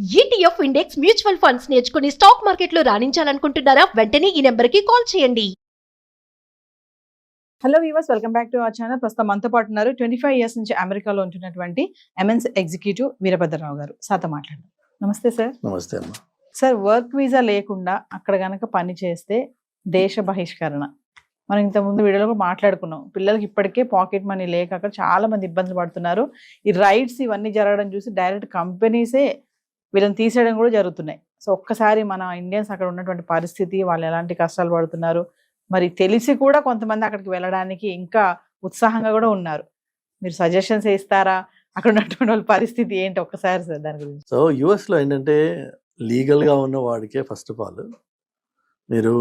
ETF index mutual funds నేర్చుకుని stock మార్కెట్లో రాణించాలనుకుంటున్నారా? వెంటనే ఈ నెంబర్కి కాల్ చేయండి. Hello weavers, welcome back to our channel. ప్రస్తుతం మనతో పాటు ఉన్నారు 25 ఇయర్స్ నుంచి అమెరికాలో ఉంటున్నటువంటి ఎంఎన్స్ ఎగ్జిక్యూటివ్ వీరభద్రరావు గారు. సార్తో మాట్లాడదాం. నమస్తే సార్. నమస్తే అమ్మ. సార్, వర్క్ వీసా లేకుండా అక్కడ గనక పని చేస్తే దేశ బహిష్కరణ. మనం ఇంతకుముందు వీడియోలో కూడా మాట్లాడుకున్నాం. పిల్లలకి ఇప్పటికే పాకెట్ మనీ లేక అక్కడ చాలా మంది ఇబ్బందులు పడుతున్నారు. ఈ రైడ్స్ ఇవన్నీ జరగడం చూసి డైరెక్ట్ కంపెనీసే వీళ్ళని తీసేయడం కూడా జరుగుతున్నాయి. సో ఒక్కసారి మన ఇండియన్స్ అక్కడ ఉన్నటువంటి పరిస్థితి, వాళ్ళు ఎలాంటి కష్టాలు పడుతున్నారు, మరి తెలిసి కూడా కొంతమంది అక్కడికి వెళ్ళడానికి ఇంకా ఉత్సాహంగా కూడా ఉన్నారు. మీరు సజెషన్స్ ఇస్తారా? అక్కడ ఉన్నటువంటి వాళ్ళ పరిస్థితి ఏంటి ఒక్కసారి సార్ దాని గురించి. సో యుఎస్లో ఏంటంటే లీగల్గా ఉన్న వాడికే ఫస్ట్ ఆఫ్ ఆల్ మీరు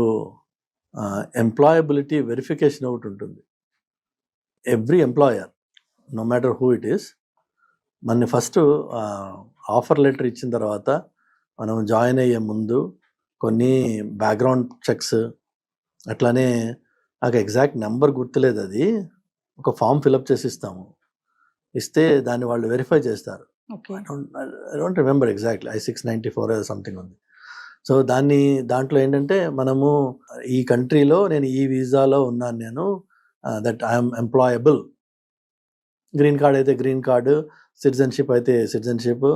ఎంప్లాయబిలిటీ వెరిఫికేషన్ ఒకటి ఉంటుంది. Every employer, no matter who it is, మన ఫస్ట్ ఆఫర్ లెటర్ ఇచ్చిన తర్వాత మనం జాయిన్ అయ్యే ముందు కొన్ని బ్యాక్గ్రౌండ్ చెక్స్, అట్లానే నాకు ఎగ్జాక్ట్ నెంబర్ గుర్తులేదు, అది ఒక ఫామ్ ఫిలప్ చేసి ఇస్తాము. ఇస్తే దాన్ని వాళ్ళు వెరిఫై చేస్తారు. I don't remember exactly, I-694 something ఉంది. సో దాంట్లో ఏంటంటే మనము ఈ కంట్రీలో నేను ఈ వీసాలో ఉన్నాను, నేను that I'm employable. Green card అయితే గ్రీన్ కార్డు, సిటిజన్షిప్ అయితే సిటిజన్షిప్,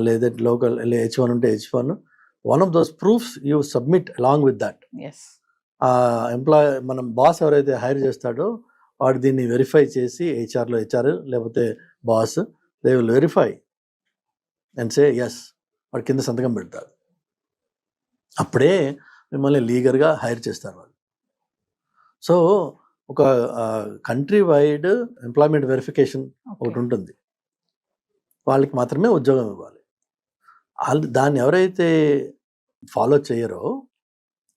లేదా లోకల్ H1 ఉంటే H1. One of those proofs you submit along with that. మనం బాస్ ఎవరైతే హైర్ చేస్తాడో వాడు దీన్ని వెరిఫై చేసి HR లేకపోతే boss, they will verify and say yes, వాడు కింద సంతకం పెడతాడు. అప్పుడే మిమ్మల్ని లీగల్గా హైర్ చేస్తారు వాళ్ళు. సో ఒక కంట్రీ వైడ్ ఎంప్లాయ్మెంట్ వెరిఫికేషన్ ఒకటి ఉంటుంది, వాళ్ళకి మాత్రమే ఉద్యోగం ఇవ్వాలి. దాన్ని ఎవరైతే ఫాలో చేయరో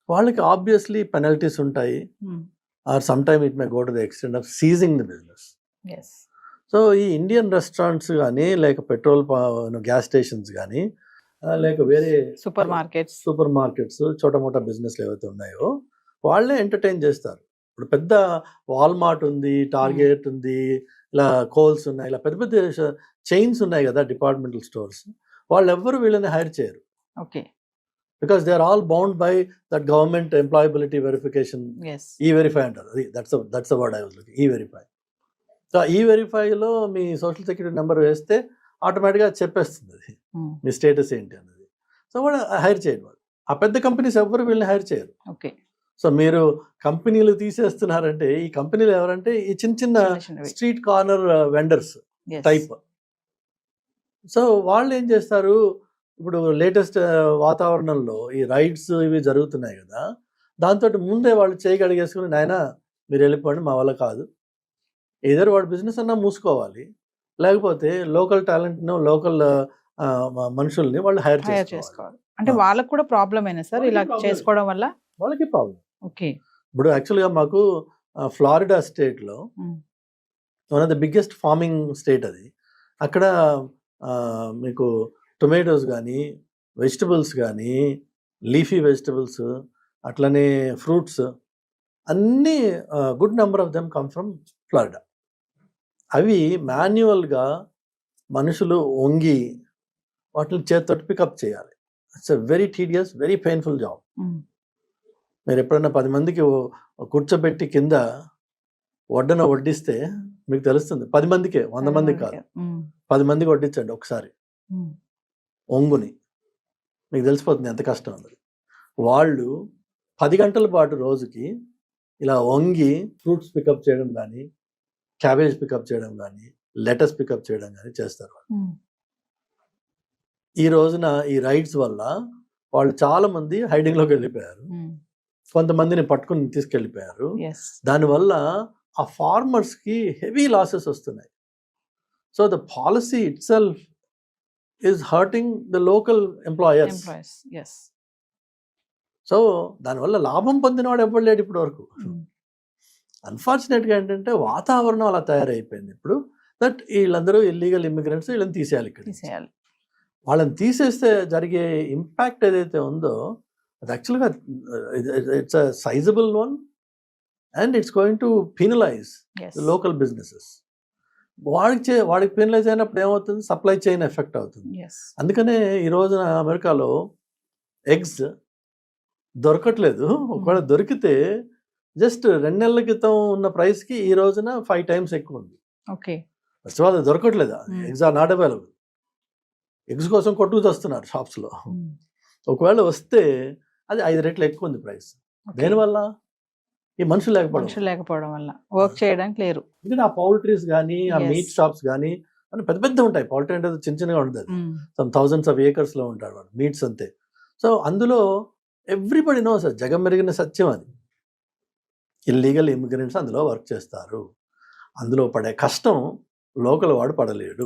వాళ్ళకి ఆబ్వియస్లీ పెనల్టీస్ ఉంటాయి, or some time it may go to the extent of seizing the business. So ఈ ఇండియన్ రెస్టారెంట్స్ కానీ, లేక పెట్రోల్ గ్యాస్ స్టేషన్స్ కానీ, లేక వేరే సూపర్ మార్కెట్స్ చోట మోటా బిజినెస్లు ఏవైతే ఉన్నాయో వాళ్ళే ఎంటర్టైన్ చేస్తారు. ఇప్పుడు పెద్ద వాల్మార్ట్ ఉంది, టార్గెట్ ఉంది, ఇలా కోల్స్ ఉన్నాయి, ఇలా పెద్ద పెద్ద చైన్స్ ఉన్నాయి కదా డిపార్ట్మెంటల్ స్టోర్స్. వాళ్ళు ఎవ్వరు వీళ్ళని హైర్ చేయరు. Okay, because they are all bound by that government employability verification. E-Verify అంటారు, అది that's the word I was looking, E-Verify. So ఈ-వెరిఫైలో మీ సోషల్ సెక్యూరిటీ నెంబర్ వేస్తే ఆటోమేటిక్గా చెప్పేస్తుంది అది మీ స్టేటస్ ఏంటి అన్నది. సో వాడు హైర్ చేయడు. వాడు ఆ పెద్ద కంపెనీస్ ఎవ్వరు వీళ్ళని హైర్ చేయరు. ఓకే, సో మీరు కంపెనీలు తీసేస్తున్నారంటే ఈ కంపెనీలు ఎవరంటే ఈ చిన్న చిన్న street corner vendors type. So వాళ్ళు ఏం చేస్తారు, ఇప్పుడు లేటెస్ట్ వాతావరణంలో ఈ రైడ్స్ ఇవి జరుగుతున్నాయి కదా, దాంతో ముందే వాళ్ళు చేయగలిగేసుకుని నాయన మీరు వెళ్ళిపోండి, మా వల్ల కాదు, ఏదో వాడు బిజినెస్ అన్నా మూసుకోవాలి, లేకపోతే లోకల్ టాలెంట్ను, లోకల్ మనుషుల్ని వాళ్ళు హైర్ చేసుకోవాలి. అంటే వాళ్ళకు కూడా ప్రాబ్లం అయినా సార్ ఇలా చేసుకోవడం వల్ల? వాళ్ళకి ప్రాబ్లం. ఓకే, ఇప్పుడు యాక్చువల్గా మాకు ఫ్లారిడా స్టేట్లో one of the biggest farming state అది. అక్కడ మీకు టొమాటోస్ కానీ, వెజిటబుల్స్ కానీ, లీఫీ వెజిటబుల్స్, అట్లనే ఫ్రూట్స్ అన్నీ good number of them come from Florida. అవి మాన్యువల్గా మనుషులు వంగి వాటిని చేతితోటి పికప్ చేయాలి. It's a very tedious, very painful job. మీరు ఎప్పుడైనా 10 మందికి కూర్చోబెట్టి కింద వడ్డన వడ్డిస్తే మీకు తెలుస్తుంది. 10 మందికే, 100 మందికి కాదు, 10 మందికి వడ్డించండి ఒకసారి ఒంగుని, మీకు తెలిసిపోతుంది ఎంత కష్టం అన్నది. వాళ్ళు 10 గంటల పాటు రోజుకి ఇలా వంగి ఫ్రూట్స్ పికప్ చేయడం కానీ, క్యాబేజ్ పికప్ చేయడం కానీ, లెటస్ పికప్ చేయడం కానీ చేస్తారు. ఈ రోజున ఈ రైడ్స్ వల్ల వాళ్ళు చాలా మంది హైడింగ్లోకి వెళ్ళిపోయారు, కొంతమందిని పట్టుకుని తీసుకెళ్ళిపోయారు. దానివల్ల ఆ ఫార్మర్స్కి హెవీ లాసెస్ వస్తున్నాయి. So the policy it self is hurting the local employers. So దానివల్ల లాభం పొందినవాడు ఎవ్వరు లేడు ఇప్పటి వరకు. అన్ఫార్చునేట్గా ఏంటంటే వాతావరణం అలా తయారైపోయింది ఇప్పుడు, దట్ వీళ్ళందరూ ఇల్లీగల్ ఇమిగ్రెంట్స్, వీళ్ళని తీసేయాలి, ఇక్కడ తీసేయాలి. వాళ్ళని తీసేస్తే జరిగే ఇంపాక్ట్ ఏదైతే ఉందో అది యాక్చువల్గా it's a sizeable one, and it's going to penalise local businesses. వాడికి పెనలైజ్ అయినప్పుడు ఏమవుతుంది, సప్లై చైన్ ఎఫెక్ట్ అవుతుంది. ఎస్ అందుకనే ఈ రోజున అమెరికాలో ఎగ్స్ దొరకట్లేదు. ఒకవేళ దొరికితే జస్ట్ 2 నెలల క్రితం ఉన్న ప్రైస్కి ఈ రోజున 5 times ఎక్కువ ఉంది. ఓకే. ఫస్ట్ ఆఫ్ ఆల్ అది దొరకట్లేదు. Eggs are not available. Eggs కోసం కొట్టుకు వస్తున్నారు షాప్స్లో. ఒకవేళ వస్తే అది 5 రెట్లు ఎక్కువ ఉంది ప్రైస్. దేనివల్ల? ఈ మనుషులు లేకపోవడం వల్ల, వర్క్ చేయడానికి లేరు. ఎందుకంటే ఆ పౌల్ట్రీస్ కానీ, ఆ Yes. మీట్ షాప్స్ కానీ అని పెద్ద పెద్ద ఉంటాయి. పౌల్ట్రీ అంటే చిన్న చిన్నగా ఉంటుంది. సమ్ థౌజండ్స్ ఆఫ్ ఏకర్స్లో ఉంటాడు వాడు, మీట్స్ అంతే. సో అందులో ఎవ్రీబడి నోస్, జగం మెరిగిన సత్యం అది. ఇల్లీగల్ ఇమిగ్రెంట్స్ అందులో వర్క్ చేస్తారు. అందులో పడే కష్టం లోకల్ వాడు పడలేడు.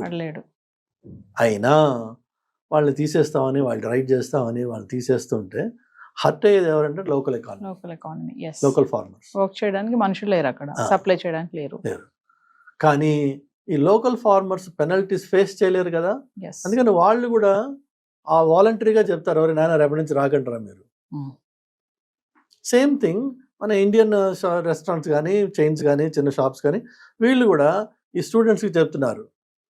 అయినా వాళ్ళని తీసేస్తామని, వాళ్ళు రైడ్ చేస్తామని వాళ్ళు తీసేస్తుంటే హర్ట్ అయ్యేది ఎవరంటే local economy, local farmers. Work చేయడానికి మనుషులు లేరు అక్కడ, సప్లై చేయడానికి లేరు. కానీ ఈ లోకల్ ఫార్మర్స్ పెనల్టీస్ ఫేస్ చేయలేరు కదా. అందుకని వాళ్ళు కూడా ఆ వాలంటరీగా చెప్తారు, ఎవరి నాయన రేపటి నుంచి రాకంటారా మీరు. సేమ్ థింగ్ మన ఇండియన్ రెస్టారెంట్స్ కానీ, చైన్స్ కానీ, చిన్న షాప్స్ కానీ, వీళ్ళు కూడా ఈ స్టూడెంట్స్కి చెప్తున్నారు,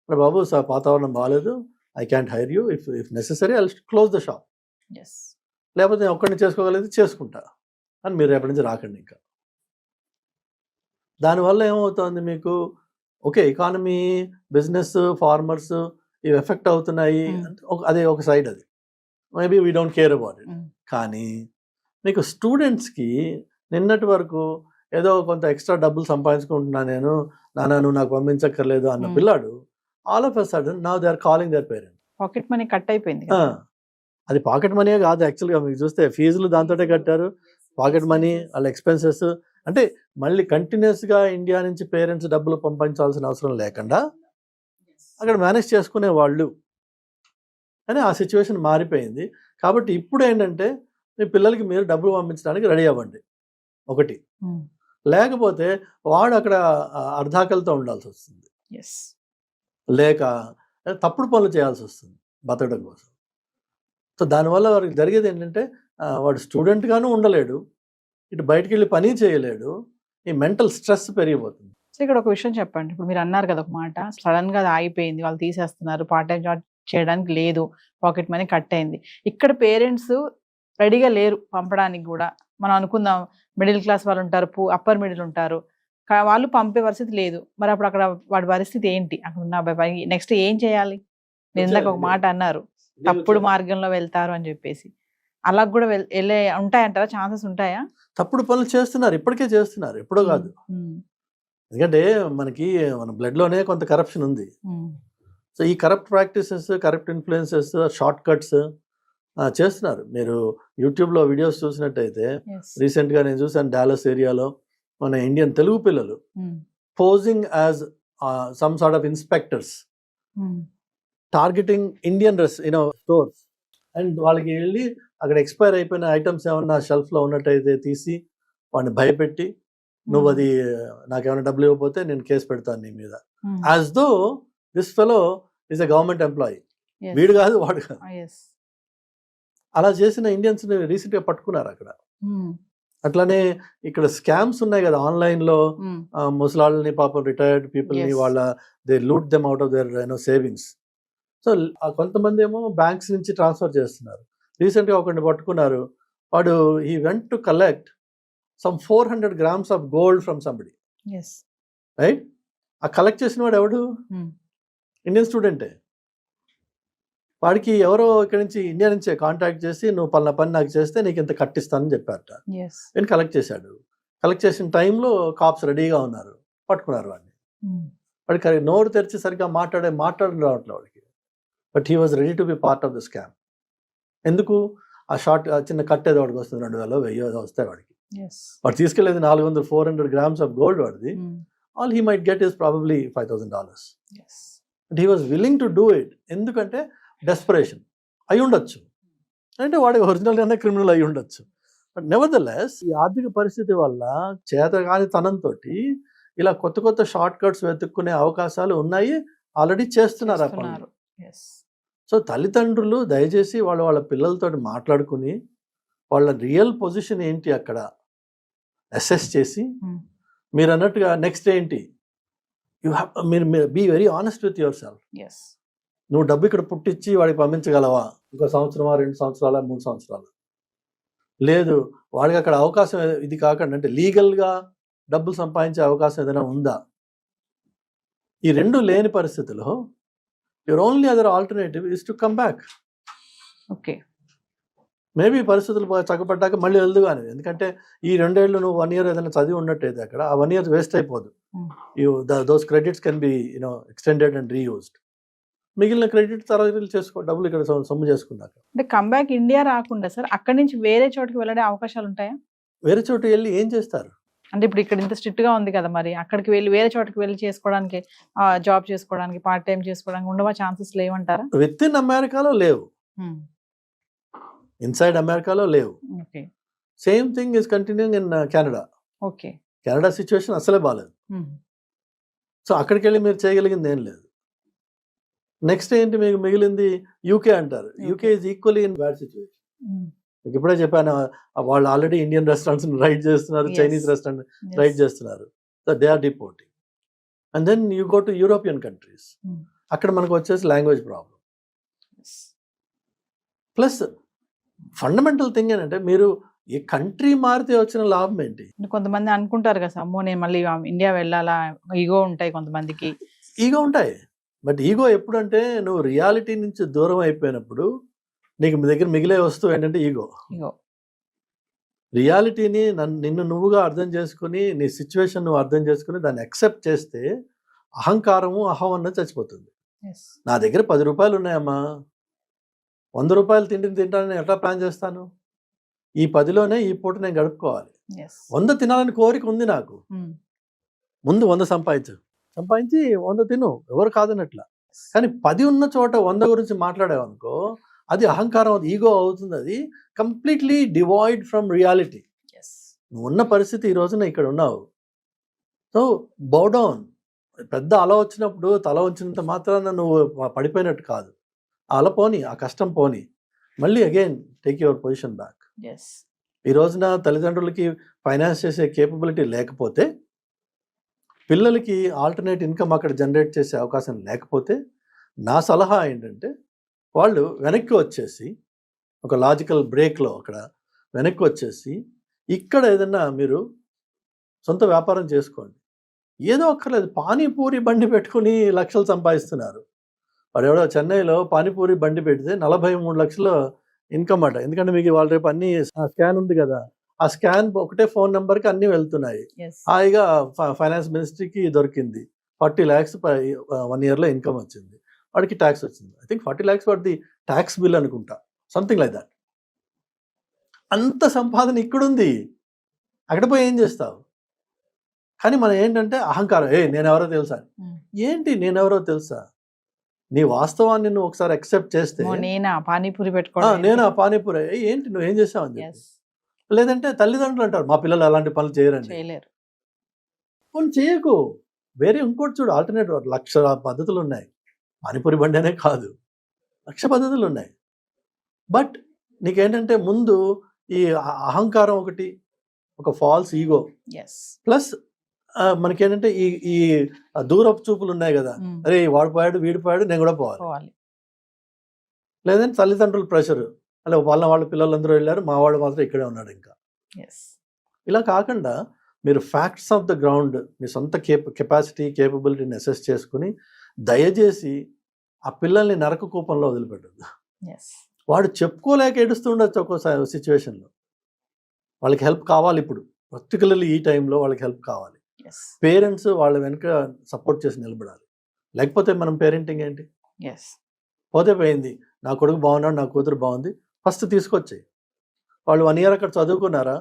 బాబు వాతావరణం బాగాలేదు, I can't hire you, if necessary I close the shop, లేకపోతే నేను ఒక్కడిని చేసుకోగలిగితే చేసుకుంటా అని మీరు రేపటి నుంచి రాకండి ఇంకా. దానివల్ల ఏమవుతుంది మీకు, ఓకే ఎకానమీ, బిజినెస్, ఫార్మర్స్ ఇవి ఎఫెక్ట్ అవుతున్నాయి అంటే అదే ఒక సైడ్, అది maybe we don't care about it. కానీ మీకు స్టూడెంట్స్కి నిన్నటి వరకు ఏదో కొంత ఎక్స్ట్రా డబ్బులు సంపాదించుకుంటున్నా నేను, నాన్న నువ్వు నాకు పంపించక్కర్లేదు అన్న పిల్లాడు all of a sudden now they are calling their parent. Pocket money cut అయిపోయింది. అది పాకెట్ మనీయే కాదు యాక్చువల్గా, మీకు చూస్తే ఫీజులు దాంతోటే కట్టారు, పాకెట్ మనీ, వాళ్ళ ఎక్స్పెన్సెస్. అంటే మళ్ళీ కంటిన్యూస్గా ఇండియా నుంచి పేరెంట్స్ డబ్బులు పంపించాల్సిన అవసరం లేకుండా అక్కడ మేనేజ్ చేసుకునే వాళ్ళు అని ఆ సిచ్యువేషన్ మారిపోయింది. కాబట్టి ఇప్పుడు ఏంటంటే మీ పిల్లలకి మీరు డబ్బులు పంపించడానికి రెడీ అవ్వండి ఒకటి, లేకపోతే వాడు అక్కడ అర్ధాకలతో ఉండాల్సి వస్తుంది, లేక తప్పుడు పనులు చేయాల్సి వస్తుంది బతకడం కోసం. సో దానివల్ల వారికి జరిగేది ఏంటంటే వాడు స్టూడెంట్గాను ఉండలేడు, ఇటు బయటికి వెళ్ళి పని చేయలేడు, ఈ మెంటల్ స్ట్రెస్ పెరిగిపోతుంది. సో ఇక్కడ ఒక విషయం చెప్పండి, ఇప్పుడు మీరు అన్నారు కదా ఒక మాట, సడన్ గా అది ఆగిపోయింది, వాళ్ళు తీసేస్తున్నారు, పార్ట్ టైం జాబ్ చేయడానికి లేదు, పాకెట్ మనీ కట్ అయింది. ఇక్కడ పేరెంట్స్ రెడీగా లేరు పంపడానికి కూడా. మనం అనుకుందాం మిడిల్ క్లాస్ వాళ్ళు ఉంటారు, అప్పర్ మిడిల్ ఉంటారు, వాళ్ళు పంపే పరిస్థితి లేదు. మరి అప్పుడు అక్కడ వాడి పరిస్థితి ఏంటి? అక్కడ ఉన్న అబ్బాయి నెక్స్ట్ ఏం చేయాలి? నేను ఇందాక ఒక మాట అన్నారు, తప్పుడు మార్గంలో వెళ్తారు అని చెప్పేసి, అలా కూడా వెళ్ళే ఉంటాయంటారా? ఛాన్సెస్ ఉంటాయా? తప్పుడు పనులు చేస్తున్నారు, ఇప్పటికే చేస్తున్నారు, ఎప్పుడో కాదు. ఎందుకంటే మన బ్లడ్లోనే కొంత కరప్షన్ ఉంది. సో ఈ corrupt practices, corrupt influences, short cuts చేస్తున్నారు. మీరు యూట్యూబ్లో వీడియోస్ చూసినట్టయితే రీసెంట్గా నేను చూసాను, డాలస్ ఏరియాలో మన ఇండియన్ తెలుగు పిల్లలు posing as some sort of inspectors targeting Indian stores, and వాళ్ళకి వెళ్ళి అక్కడ ఎక్స్పైర్ అయిపోయిన ఐటమ్స్ ఏమన్నా షెల్ఫ్లో ఉన్నట్టయితే తీసి వాడిని భయపెట్టి, నువ్వు అది నాకేమైనా డబ్బులు ఇవ్వకపోతే నేను కేసు పెడతాను నీ మీద, as though this fellow is a government employee, వీడు కాదు వాడు కాదు. అలా చేసిన ఇండియన్స్ రీసెంట్గా పట్టుకున్నారు అక్కడ. అట్లానే ఇక్కడ స్కామ్స్ ఉన్నాయి కదా ఆన్లైన్లో, ముసలాళ్ళని పాపం రిటైర్డ్ పీపుల్ని వాళ్ళ they loot them out of their savings. So కొంతమంది ఏమో బ్యాంక్స్ నుంచి ట్రాన్స్ఫర్ చేస్తున్నారు. రీసెంట్గా ఒకరిని పట్టుకున్నారు, వాడు he went to collect some 400 grams of gold from somebody, right? ఆ కలెక్ట్ చేసిన వాడు ఎవడు? ఇండియన్ స్టూడెంటే. వాడికి ఎవరో ఇక్కడ నుంచి ఇండియా నుంచే కాంటాక్ట్ చేసి, నువ్వు పలానా పని నాకు చేస్తే నీకు ఇంత కట్టిస్తానని చెప్పారట. నేను కలెక్ట్ చేశాడు. కలెక్ట్ చేసిన టైంలో కాప్స్ రెడీగా ఉన్నారు, పట్టుకున్నారు వాడిని. వాడికి నోరు తెరిచి సరిగ్గా మాట్లాడడం రావట్లేదు వాడికి. But he was ready to be part of the scam. ఎందుకు? ఆ చిన్న కట్టేది వాడికి వస్తుంది, 2000-1000 వస్తాయి వాడికి. వాడు తీసుకెళ్ళేది 400-400 grams ఆఫ్ గోల్డ్ వాడిది. All he might get is probably $5,000. But he was willing to do it. ఎందుకంటే డెస్పరేషన్ అయి ఉండొచ్చు, అంటే వాడికి ఒరిజినల్గానే క్రిమినల్ అయి ఉండొచ్చు. బట్ నెవర్ ద లెస్ ఈ ఆర్థిక పరిస్థితి వల్ల చేతగాని తనంతో ఇలా కొత్త కొత్త షార్ట్ కట్స్ వెతుక్కునే అవకాశాలు ఉన్నాయి, ఆల్రెడీ చేస్తున్నారు ఆ పనులు. సో తల్లిదండ్రులు దయచేసి వాళ్ళ పిల్లలతో మాట్లాడుకుని వాళ్ళ రియల్ పొజిషన్ ఏంటి అక్కడ అసెస్ చేసి, మీరు అన్నట్టుగా నెక్స్ట్ ఏంటి, మీరు be very honest with yourself. Yes. నువ్వు డబ్బు ఇక్కడ పుట్టించి వాడికి పంపించగలవా? ఇంకో సంవత్సరమా, 2 సంవత్సరాల, 3 సంవత్సరాలు? లేదు, వాడికి అక్కడ అవకాశం ఇది కాకుండా అంటే లీగల్గా డబ్బులు సంపాదించే అవకాశం ఏదైనా ఉందా? ఈ రెండు లేని పరిస్థితిలో your only other alternative is to come back. Okay. Maybe పరిస్థితులు చక్కబడ్డాక మళ్ళీ వెళ్దు కానీ, ఎందుకంటే ఈ 2 ఏళ్ళు నువ్వు 1 ఇయర్ ఏదైనా చదివి ఉన్నట్టయితే అక్కడ ఆ 1 ఇయర్ వేస్ట్ అయిపోదు. Those credits can be extended and reused. మిగిలిన క్రెడిట్ తర్వాత చేసుకో, డబ్బులు ఇక్కడ సొమ్ము చేసుకున్నాక. అంటే కమ్బ్యాక్ ఇండియా రాకుండా సార్ అక్కడి నుంచి వేరే చోటుకి వెళ్ళడే అవకాశాలు ఉంటాయా? వేరే చోటు వెళ్ళి ఏం చేస్తారు? అంటే ఇప్పుడు ఇక్కడ ఇంత స్ట్రిక్ట్ గా ఉంది కదా, మరి అక్కడికి వెళ్ళి వేరే చోటుకి వెళ్ళి చేసుకోవడానికి, జాబ్ చేసుకోవడానికి, పార్ట్ టైం చేసుకోవడానికి ఉండవా ఛాన్సెస్ లేవంటారా? విత్ ఇన్ అమెరికాలో లేవు, ఇన్సైడ్ అమెరికాలో లేవు. Okay. Same thing is continuing in Canada. Okay. Canada situation అసలే బాగాలేదు. సో అక్కడికి వెళ్ళి మీరు చేయగలిగింది ఏం లేదు. నెక్స్ట్ ఏంటి మీకు మిగిలింది? యూకే అంటారు. UK is equally in bad situation. మీకు ఇప్పుడే చెప్పాను, వాళ్ళు ఆల్రెడీ ఇండియన్ రెస్టారెంట్స్ రైడ్ చేస్తున్నారు, చైనీస్ రెస్టారెంట్ రైడ్ చేస్తున్నారు. So they are deporting. And then you go to European countries. అక్కడ మనకు వచ్చేసి language problem. Plus fundamental thing ఏంటంటే మీరు ఈ కంట్రీ మారితే వచ్చిన లాభం ఏంటి? కొంతమంది అనుకుంటారు కదా, అమ్మో నేను మళ్ళీ ఇండియా వెళ్ళాలా, ఈగో ఉంటాయి కొంతమందికి. ఈగో ఉంటాయి, బట్ ఈగో ఎప్పుడంటే నువ్వు రియాలిటీ నుంచి దూరం అయిపోయినప్పుడు నీకు మీ దగ్గర మిగిలే వస్తువు ఏంటంటే ఈగో. రియాలిటీని నిన్ను నువ్వుగా అర్థం చేసుకుని, నీ సిచ్యువేషన్ నువ్వు అర్థం చేసుకుని దాన్ని యాక్సెప్ట్ చేస్తే అహంకారము, అహం అన్నది చచ్చిపోతుంది. నా దగ్గర 10 రూపాయలు ఉన్నాయమ్మా, 100 రూపాయలు తిండిని తింటానని ఎట్లా ప్లాన్ చేస్తాను? ఈ 10లోనే ఈ పూట నేను గడుపుకోవాలి. 100 తినాలని కోరిక ఉంది నాకు, ముందు 100 సంపాదించి 100 తిను, ఎవరు కాదనట్లా. కానీ 10 ఉన్న చోట 100 గురించి మాట్లాడావనుకో, అది అహంకారం, అది ఈగో అవుతుంది. అది కంప్లీట్లీ డివాయిడ్ ఫ్రమ్ రియాలిటీ. నువ్వు ఉన్న పరిస్థితి ఈ రోజున ఇక్కడ ఉన్నావు. సో బౌ డౌన్. పెద్ద అల వచ్చినప్పుడు తల వచ్చినంత మాత్రాన నువ్వు పడిపోయినట్టు కాదు. ఆ అల పోని, ఆ కష్టం పోని, మళ్ళీ again take your position back. ఈ రోజున తల్లిదండ్రులకి ఫైనాన్స్ చేసే కేపబిలిటీ లేకపోతే, పిల్లలకి ఆల్టర్నేట్ ఇన్కమ్ అక్కడ జనరేట్ చేసే అవకాశం లేకపోతే, నా సలహా ఏంటంటే వాళ్ళు వెనక్కి వచ్చేసి ఒక లాజికల్ బ్రేక్లో అక్కడ వెనక్కి వచ్చేసి ఇక్కడ ఏదన్నా మీరు సొంత వ్యాపారం చేసుకోండి. ఏదో అక్కర్లేదు, పానీపూరి బండి పెట్టుకుని లక్షలు సంపాదిస్తున్నారు. వాడు ఎవడో చెన్నైలో పానీపూరి బండి పెడితే 43 లక్షల ఇన్కమ్ అట. ఎందుకంటే మీకు వాళ్ళ రేపు అన్ని స్కాన్ ఉంది కదా, ఆ స్కాన్ ఒకటే ఫోన్ నెంబర్కి అన్నీ వెళ్తున్నాయి. హాయిగా ఫైనాన్స్ మినిస్ట్రీకి దొరికింది. 40 lakhs 1 yearలో ఇన్కమ్ వచ్చింది. వాడికి ట్యాక్స్ వచ్చింది. ఐ థింక్ 40 lakhs వాడిది ట్యాక్స్ బిల్ అనుకుంటా, సంథింగ్ లైక్ దాట్. అంత సంపాదన ఇక్కడుంది, అక్కడ పోయి ఏం చేస్తావు? కానీ మనం ఏంటంటే అహంకారం, నేనెవరో తెలుసా. ఏంటి నేనెవరో తెలుసా? నీ వాస్తవాన్ని నువ్వు ఒకసారి యాక్సెప్ట్ చేస్తే, నేనా పానీపూరి ఏంటి నువ్వు ఏం చేసావు అని చెప్పి. లేదంటే తల్లిదండ్రులు అంటారు, మా పిల్లలు అలాంటి పనులు చేయలేరు. కొన్ని చేయకు, వేరే ఇంకోటి చూడు, ఆల్టర్నేటివ్. 1,00,000 పద్ధతులు ఉన్నాయి. పానీపూరి బండి అనే కాదు, 1,00,000 పద్ధతులు ఉన్నాయి. బట్ నీకేంటంటే ముందు ఈ అహంకారం ఒకటి, ఒక ఫాల్స్ ఈగో, ప్లస్ మనకేంటంటే ఈ దూరపు చూపులు ఉన్నాయి కదా, అరే వాడు పోయాడు, వీడు పోయాడు, నేను కూడా పోవాలి. లేదంటే తల్లిదండ్రుల ప్రెషర్, అలా వాళ్ళ పిల్లలందరూ వెళ్ళారు, మా వాడు మాత్రం ఇక్కడే ఉన్నాడు. ఇంకా ఇలా కాకుండా మీరు ఫ్యాక్ట్స్ ఆఫ్ ద గ్రౌండ్, మీ సొంత కెపాసిటీ, కేపబిలిటీని అసెస్ చేసుకుని దయచేసి ఆ పిల్లల్ని నరక కూపంలో వదిలిపెట్టద్దు. వాడు చెప్పుకోలేక ఏడుస్తుండొచ్చు ఒక్కోసారి సిచ్యువేషన్లో. వాళ్ళకి హెల్ప్ కావాలి ఇప్పుడు, పర్టికులర్లీ ఈ టైంలో వాళ్ళకి హెల్ప్ కావాలి. పేరెంట్స్ వాళ్ళ వెనుక సపోర్ట్ చేసి నిలబడాలి. లేకపోతే మనం పేరెంటింగ్ ఏంటి? పోతే పోయింది, నా కొడుకు బాగున్నాడు, నా కూతురు బాగుంది, ఫస్ట్ తీసుకొచ్చాయి. వాళ్ళు 1 year అక్కడ చదువుకున్నారా,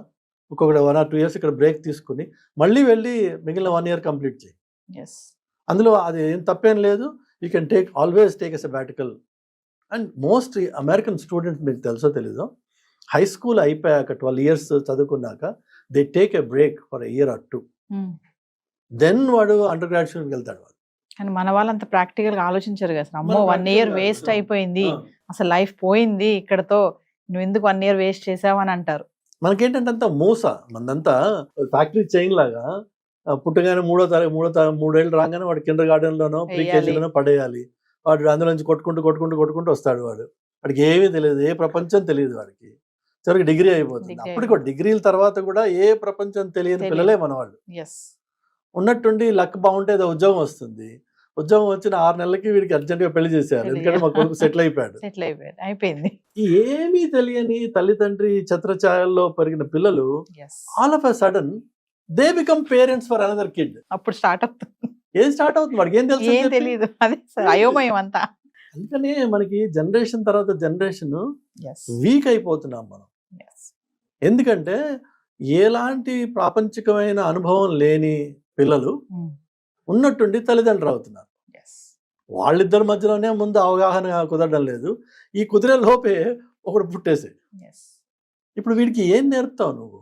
ఇంకొకటి 1 or 2 years ఇక్కడ బ్రేక్ తీసుకుని మళ్ళీ వెళ్ళి మిగిలిన 1 year కంప్లీట్ చేయి. అందులో అది ఏం తప్పేం లేదు. You can always take a sabbatical. And most American students, మీకు తెలుసో తెలీదో, హై స్కూల్ అయిపోయాక 12 years చదువుకున్నాక they take a break for a year or 2. Then వాడు అండర్ గ్రాడ్యుయేట్కి వెళ్తాడు. వాడు కానీ మన వాళ్ళంత ప్రాక్టికల్గా ఆలోచించారు కదా, అమ్మో 1 year వేస్ట్ అయిపోయింది, అసలు లైఫ్ పోయింది ఇక్కడతో, నువ్వు ఎందుకు 1 year వేస్ట్ చేసావు అని అంటారు. మనకేంటంటే అంతా మోస, మనదంతా ఫ్యాక్టరీ చైన్ లాగా పుట్టగానే మూడేళ్ళు రాగానే వాడు కిండర్ గార్డెన్లోనో ప్రీ వేయాలి. కేజీలోనో పడేయాలి. వాడు అందులో నుంచి కొట్టుకుంటూ వస్తాడు. వాడికి ఏమీ తెలియదు, ఏ ప్రపంచం తెలియదు వాడికి. చివరికి డిగ్రీ అయిపోతుంది. Degree అప్పటికి కూడా డిగ్రీల తర్వాత కూడా ఏ ప్రపంచం తెలియని తెలియదు. పిల్లలే మన వాళ్ళు. ఎస్ ఉన్నట్టుండి లక్ బాగుంటే ఏదో ఉద్యోగం వస్తుంది. ఉద్యోగం వచ్చిన 6 నెలలకి వీడికి అర్జెంట్గా పెళ్లి చేశారు. పెళ్లి ఎందుకంటే మా కొడుకు సెటిల్ అయిపోయాడు. సెటిల్ అయిపోయింది. ఏమీ తెలియని తల్లిదండ్రి ఛత్రఛాయల్లో పెరిగిన పిల్లలు yes all of a sudden they become parents for another kid. అప్పుడు స్టార్ట్ అవుతుంది. ఏం స్టార్ట్ అవుతుంది, వాడికి ఏం తెలుసు ఏం తెలియదు. అదే సార్ అయోమయం అంతా. అందుకనే మనకి జనరేషన్ తర్వాత జనరేషన్ ఎస్ వీక్ అయిపోతున్నాం మనం. ఎస్ ఎందుకంటే ఎలాంటి ప్రాపంచికమైన అనుభవం లేని పిల్లలు ఉన్నట్టుండి తల్లిదండ్రులు అవుతున్నారు. ఎస్ వాళ్ళిద్దరి మధ్యలోనే ముందు అవగాహన కుదరడం లేదు. ఈ కుదిరే లోపే ఒకడు పుట్టేసి ఎస్ ఇప్పుడు వీడికి ఏం నేర్పుతావు నువ్వు?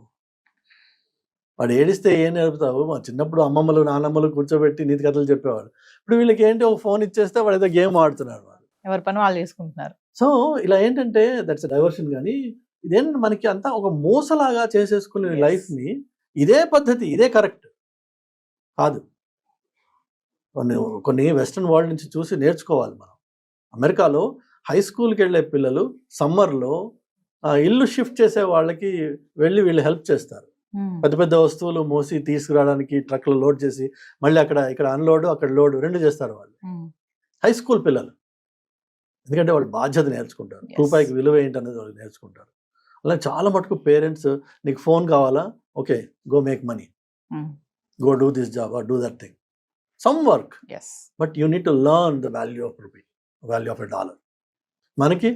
వాడు ఏడిస్తే ఏం నేర్పుతావు? మా చిన్నప్పుడు అమ్మమ్మలు నాన్నమ్మలు కూర్చోబెట్టి నీతి కథలు చెప్పేవాడు. ఇప్పుడు వీళ్ళకి ఏంటి, ఒక ఫోన్ ఇచ్చేస్తే వాడు ఏదో గేమ్ ఆడుతున్నాడు. వాడు ఎవరి పని వాళ్ళు చేసుకుంటున్నారు. సో ఇలా ఏంటంటే దట్స్ డైవర్షన్. కానీ ఇదేంటి మనకి అంతా ఒక మూసలాగా చేసేసుకునే Yes. లైఫ్ని ఇదే పద్ధతి, ఇదే కరెక్ట్ కాదు. కొన్ని వెస్ట్రన్ వరల్డ్ నుంచి చూసి నేర్చుకోవాలి మనం. అమెరికాలో హై స్కూల్కి వెళ్ళే పిల్లలు సమ్మర్లో ఇల్లు షిఫ్ట్ చేసే వాళ్ళకి వెళ్ళి వీళ్ళు హెల్ప్ చేస్తారు. పెద్ద పెద్ద వస్తువులు మోసి తీసుకురావడానికి ట్రక్లో లోడ్ చేసి మళ్ళీ ఇక్కడ అన్లోడ్ అక్కడ లోడ్ రెండు చేస్తారు వాళ్ళు. హై స్కూల్ పిల్లలు, ఎందుకంటే వాళ్ళు బాధ్యత నేర్చుకుంటారు. Yes. రూపాయికి విలువ ఏంటనేది వాళ్ళు నేర్చుకుంటారు. అలా చాలా మటుకు పేరెంట్స్, నీకు ఫోన్ కావాలా, okay go make money, go do this job or do that thing, some work, yes but you need to learn the value of rupee, value of a dollar. మనకి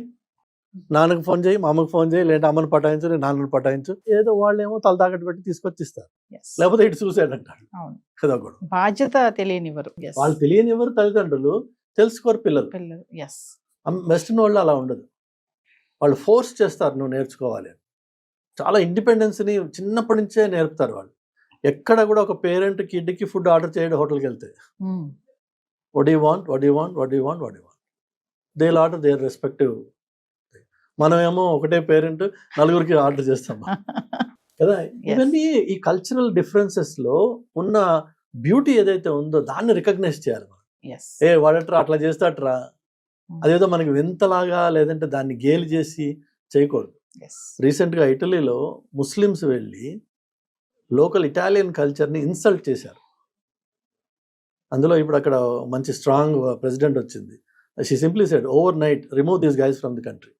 నాన్నకు ఫోన్ చేయి, మా అమ్మకు phone చేయి, లేదంటే అమ్మను పటాయించు, నేను నాన్నను పటాయించు, ఏదో వాళ్ళు ఏమో తల తాకట్టు పెట్టి తీసుకొచ్చి ఇస్తారు. ఎస్ లేకపోతే ఇటు సూసైడ్ అంటాడు. అవును. కదా కూడా బాధ్యత తెలియనివ్వరు. Yes. వాళ్ళు తెలియని ఎవరు తల్లిదండ్రులు, తెలుసుకోరు పిల్లలు. పిల్లలు ఎస్ వెస్ట్రన్ వాళ్ళు అలా ఉండదు. వాళ్ళు ఫోర్స్ చేస్తారు నువ్వు నేర్చుకోవాలి అని. చాలా ఇండిపెండెన్స్ని చిన్నప్పటి నుంచే నేర్పుతారు వాళ్ళు. ఎక్కడ కూడా ఒక పేరెంట్ కిడ్కి ఫుడ్ ఆర్డర్ చేయడం హోటల్కి వెళ్తే what do you want, what do you want, what do you want, what do you want, they'll order their respective. మనమేమో ఒకటే పేరెంట్ నలుగురికి ఆర్డర్ చేస్తాం కదా. ఇవన్నీ ఈ కల్చరల్ డిఫరెన్సెస్లో ఉన్న బ్యూటీ ఏదైతే ఉందో దాన్ని రికగ్నైజ్ చేయాలి మనం. ఎస్ వాడట్రా అట్లా చేస్తాట్రా, అదేదో మనకి వింతలాగా లేదంటే దాన్ని గేలి చేసి చేయకూడదు. ఎస్ రీసెంట్గా ఇటలీలో ముస్లిమ్స్ వెళ్ళి లోకల్ ఇటాలియన్ కల్చర్ని ఇన్సల్ట్ చేశారు. అందులో ఇప్పుడు అక్కడ మంచి స్ట్రాంగ్ ప్రెసిడెంట్ వచ్చింది. She simply said over night remove these guys from the country,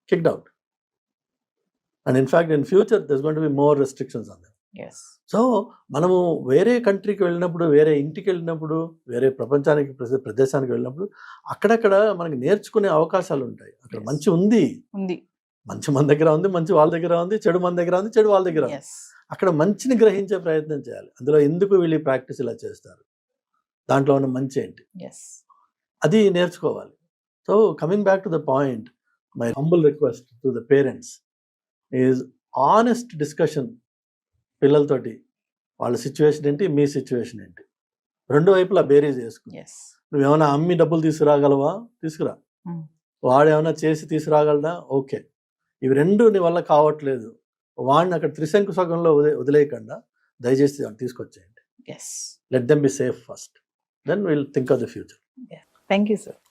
kicked out, and in fact in future there's going to be more restrictions on them. Yes so మనము వేరే కంట్రీకి వెళ్ళినప్పుడు, వేరే ఇంటికి వెళ్ళినప్పుడు, వేరే ప్రపంచానికి ప్రదేశానికి వెళ్ళినప్పుడు అక్కడక్కడ మనకి నేర్చుకునే అవకాశాలు ఉంటాయి. అక్కడ Yes. మంచి ఉంది, ఉంది. మంచి మన దగ్గర ఉంది, మంచి వాళ్ళ దగ్గర ఉంది, చెడు మన దగ్గర ఉంది, చెడు వాళ్ళ దగ్గర ఉంది. ఎస్ అక్కడ మంచిని గ్రహించే ప్రయత్నం చేయాలి. అందులో ఎందుకు వీళ్ళు ప్రాక్టీస్ ఇలా చేస్తారు, దాంట్లో ఉన్న మంచి ఏంటి, ఎస్ అది నేర్చుకోవాలి. So coming back to the point, my humble request to the parents is honest discussion పిల్లలతోటి. వాళ్ళ సిచ్యువేషన్ ఏంటి, మీ సిచ్యువేషన్ ఏంటి, రెండు వైపులా బేరీజ్ చేసుకుని. ఎస్ నువ్వేమైనా అమ్మి డబ్బులు తీసుకురాగలవా, తీసుకురా. వాడు ఏమైనా చేసి తీసుకురాగలడా, ఓకే. ఇవి రెండు నీ వల్ల కావట్లేదు, వాడిని అక్కడ త్రిశంకు సగంలో వదిలేయకుండా దయచేసి వాడిని తీసుకొచ్చేయండి. Yes let them be safe first, then will think of the future. Thank you sir.